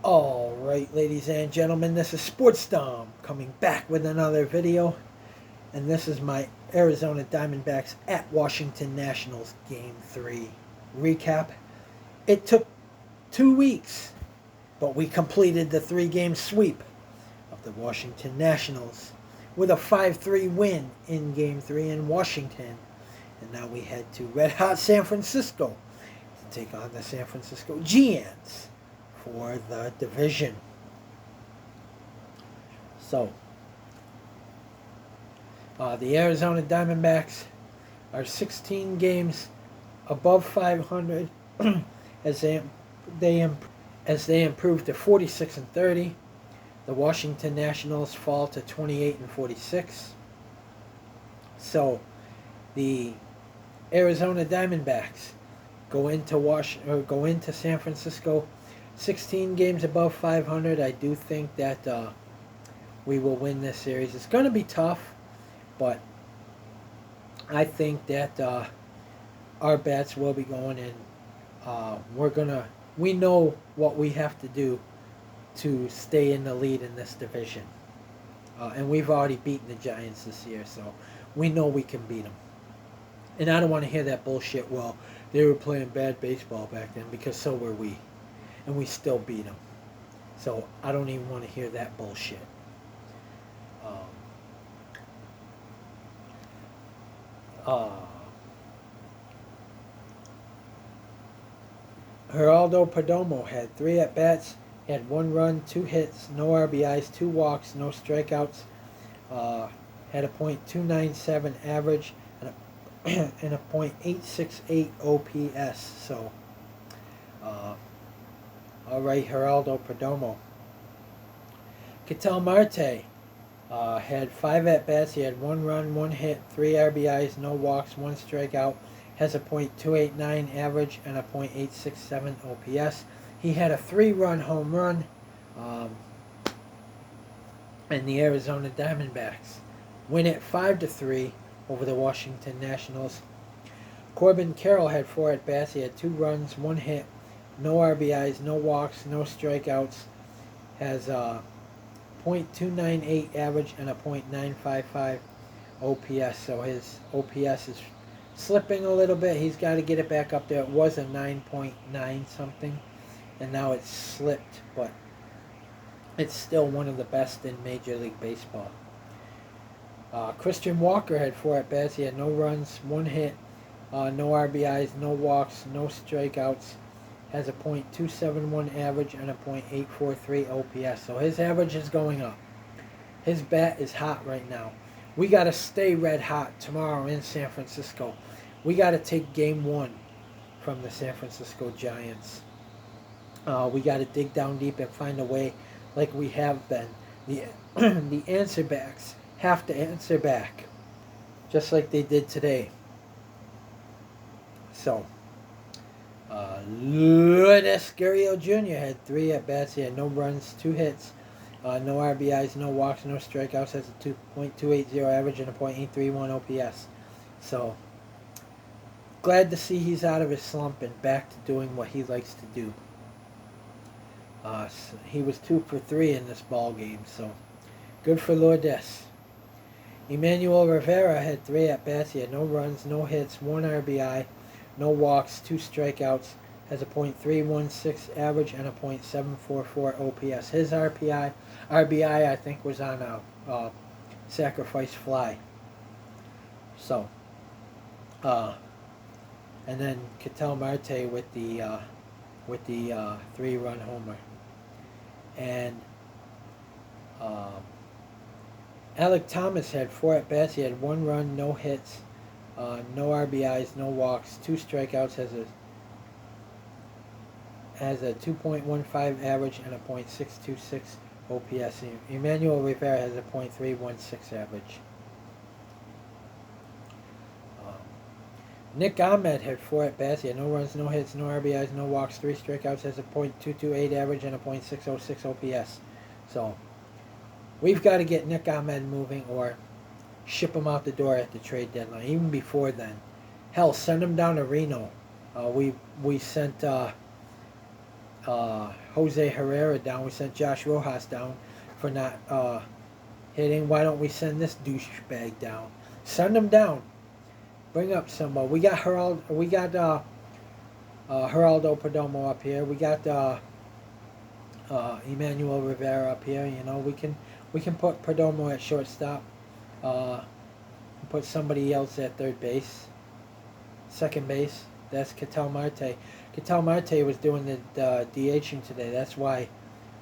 Alright, ladies and gentlemen, this is Sports Dom coming back with another video. And this is my Arizona Diamondbacks at Washington Nationals Game 3 recap. It took 2 weeks, but we completed the 3-game sweep of the Washington Nationals with a 5-3 win in Game 3 in Washington. And now we head to red hot San Francisco to take on the San Francisco Giants for the division. So, the Arizona Diamondbacks are 16 games above 500 as they improve to 46-30. The Washington Nationals fall to 28-46. So, the Arizona Diamondbacks go into San Francisco 16 games above 500. I do think that we will win this series. It's going to be tough, but I think that our bats will be going in. We know what we have to do to stay in the lead in this division. And we've already beaten the Giants this year, so we know we can beat them. And I don't want to hear that bullshit, well, they were playing bad baseball back then, because so were we. And we still beat them. So I don't even want to hear that bullshit. Geraldo Perdomo had 3 at-bats, had 1 run, 2 hits, no RBIs, 2 walks, no strikeouts, had a .297 average and a .868 OPS. So, alright, Geraldo Perdomo. Ketel Marte had 5 at-bats. He had 1 run, 1 hit, 3 RBIs, no walks, 1 strikeout. Has a .289 average and a .867 OPS. He had a 3-run home run. And the Arizona Diamondbacks win it 5-3 over the Washington Nationals. Corbin Carroll had 4 at-bats. He had 2 runs, 1 hit, no RBIs, no walks, no strikeouts. Has a .298 average and a .955 OPS. So his OPS is slipping a little bit. He's got to get it back up there. It was a 9.9 something, and now it's slipped, but it's still one of the best in Major League Baseball. Christian Walker had 4 at-bats. He had no runs, 1 hit, no RBIs, no walks, no strikeouts. Has a .271 average and a .843 OPS. So his average is going up. His bat is hot right now. We got to stay red hot tomorrow in San Francisco. We got to take Game 1 from the San Francisco Giants. We got to dig down deep and find a way like we have been. The answer backs have to answer back, just like they did today. So, Lourdes Gurriel Jr. had 3 at-bats. He had no runs, 2 hits, no RBIs, no walks, no strikeouts. Has a .280 average and a .831 OPS. So, glad to see he's out of his slump and back to doing what he likes to do. So he was 2 for 3 in this ball game, so good for Lourdes. Emmanuel Rivera had 3 at-bats. He had no runs, no hits, 1 RBI, no walks, 2 strikeouts. Has a .316 average and a .744 OPS. His RBI I think was on a sacrifice fly. So, and then Ketel Marte with the 3-run homer. And Alec Thomas had 4 at-bats. He had 1 run, no hits, no RBIs, no walks, 2 strikeouts. Has a 2.15 average and a .626 OPS. Emmanuel Rivera has a .316 average. Nick Ahmed had 4 at-bats. He had no runs, no hits, no RBIs, no walks, 3 strikeouts. Has a .228 average and a .606 OPS. So, we've got to get Nick Ahmed moving or ship him out the door at the trade deadline. Even before then. Hell, send him down to Reno. We sent Jose Herrera down. We sent Josh Rojas down for not hitting. Why don't we send this douchebag down? Send him down. Bring up somebody. We got Geraldo Perdomo up here. We got Emmanuel Rivera up here. You know, we can put Perdomo at shortstop. Put somebody else at third base, second base. That's Ketel Marte. Ketel Marte was doing the DHing today. That's why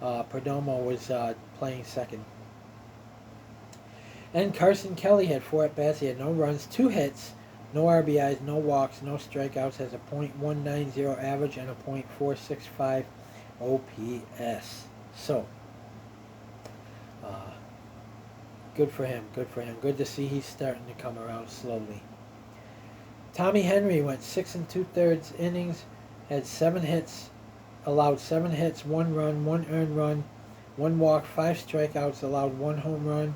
Perdomo was playing second. And Carson Kelly had 4 at-bats. He had no runs, 2 hits, no RBIs, no walks, no strikeouts. Has a .190 average and a .465 OPS. So, good for him. Good for him. Good to see he's starting to come around slowly. Tommy Henry went 6 2/3 innings, had 7 hits, allowed 7 hits, 1 run, 1 earned run, 1 walk, 5 strikeouts, allowed 1 home run,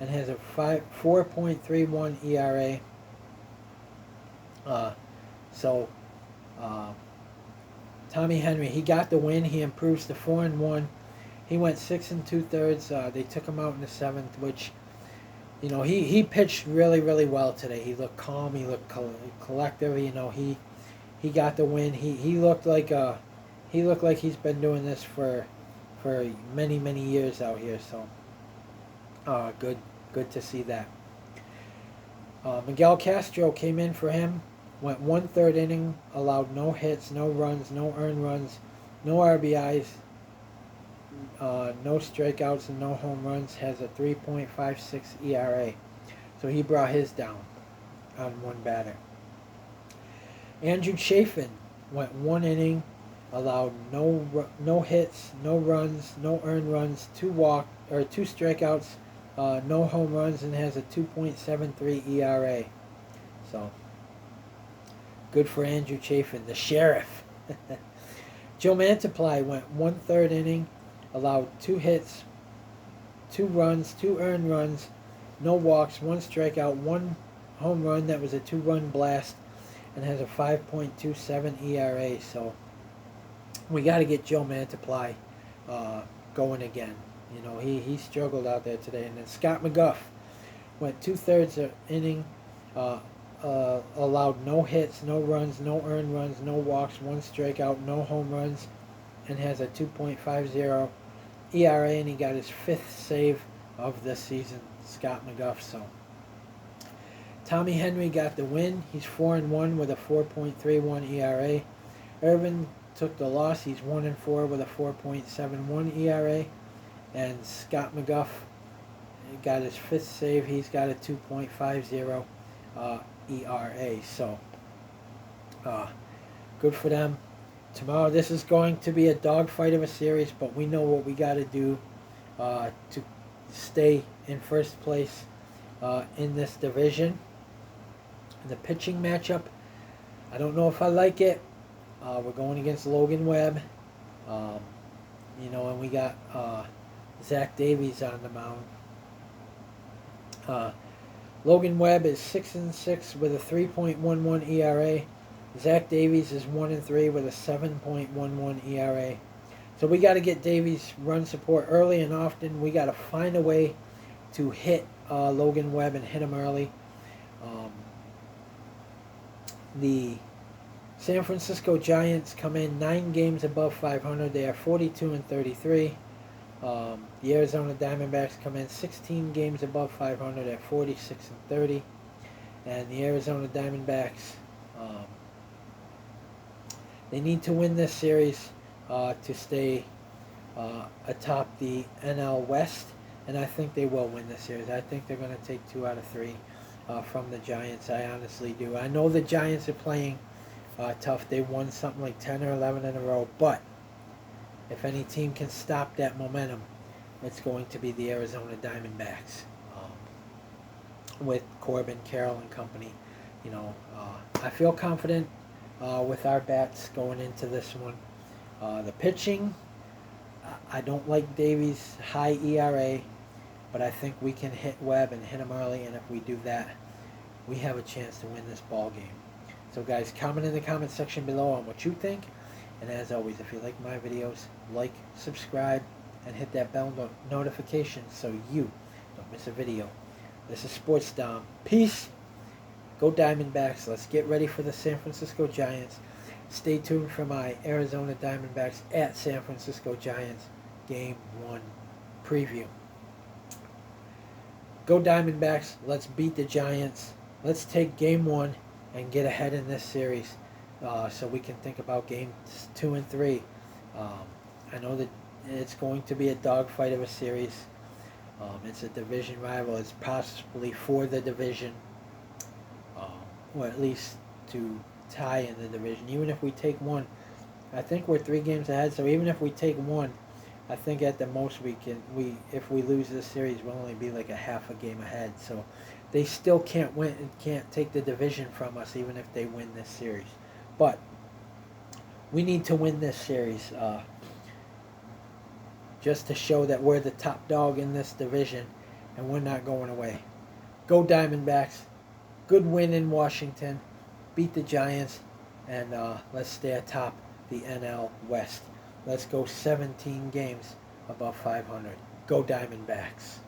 and has a 4.31 ERA. Tommy Henry, he got the win. He improves to 4-1. He went 6 2/3. They took him out in the 7th, which, you know, he pitched really, really well today. He looked calm. He looked collective. You know, he got the win. He looked like he's been doing this for many, many years out here. So, good to see that. Miguel Castro came in for him. Went 1/3 inning, allowed no hits, no runs, no earned runs, no RBIs, no strikeouts, and no home runs. Has a 3.56 ERA. So he brought his down on 1 batter. Andrew Chafin went 1 inning, allowed no hits, no runs, no earned runs, 2 strikeouts, no home runs, and has a 2.73 ERA. So, good for Andrew Chafin, the sheriff. Joe Mantiply went 1/3 inning, allowed 2 hits, 2 runs, 2 earned runs, no walks, 1 strikeout, 1 home run that was a 2-run blast, and has a 5.27 ERA. So we got to get Joe Mantiply going again. You know, he struggled out there today. And then Scott McGuff went 2/3 inning, allowed no hits, no runs, no earned runs, no walks, 1 strikeout, no home runs, and has a 2.50 ERA, and he got his 5th save of the season, Scott McGuff. So Tommy Henry got the win. He's 4-1 with a 4.31 ERA. Irvin took the loss. He's 1-4 with a 4.71 ERA. And Scott McGuff got his 5th save. He's got a 2.50 ERA. So, good for them. Tomorrow, this is going to be a dogfight of a series, but we know what we got to do to stay in first place in this division. The pitching matchup, I don't know if I like it. We're going against Logan Webb. You know, and we got Zach Davies on the mound. Logan Webb is 6-6 with a 3.11 ERA. Zach Davies is 1-3 with a 7.11 ERA. So we got to get Davies run support early and often. We got to find a way to hit Logan Webb and hit him early. The San Francisco Giants come in 9 games above 500. They are 42-33. The Arizona Diamondbacks come in 16 games above 500 at 46-30. And the Arizona Diamondbacks, they need to win this series to stay atop the NL West. And I think they will win this series. I think they're going to take 2 out of 3 from the Giants. I honestly do. I know the Giants are playing tough. They won something like 10 or 11 in a row. But if any team can stop that momentum, it's going to be the Arizona Diamondbacks with Corbin, Carroll, and company. You know, I feel confident with our bats going into this one. The pitching, I don't like Davies' high ERA, but I think we can hit Webb and hit him early, and if we do that, we have a chance to win this ball game. So guys, comment in the comment section below on what you think, And as always, if you like my videos, like, subscribe, and hit that bell notification so you don't miss a video. This is Sports Dom. Peace. Go Diamondbacks. Let's get ready for the San Francisco Giants. Stay tuned for my Arizona Diamondbacks at San Francisco Giants Game 1 preview. Go Diamondbacks. Let's beat the Giants. Let's take Game 1 and get ahead in this series so we can think about Games 2 and 3. I know that it's going to be a dogfight of a series. It's a division rival. It's possibly for the division, or at least to tie in the division. Even if we take one, I think we're 3 games ahead. So even if we take one, I think at the most if we lose this series, we'll only be like a half a game ahead. So they still can't win and can't take the division from us, even if they win this series. But we need to win this series just to show that we're the top dog in this division and we're not going away. Go Diamondbacks. Good win in Washington. Beat the Giants, and let's stay atop the NL West. Let's go 17 games above 500. Go Diamondbacks.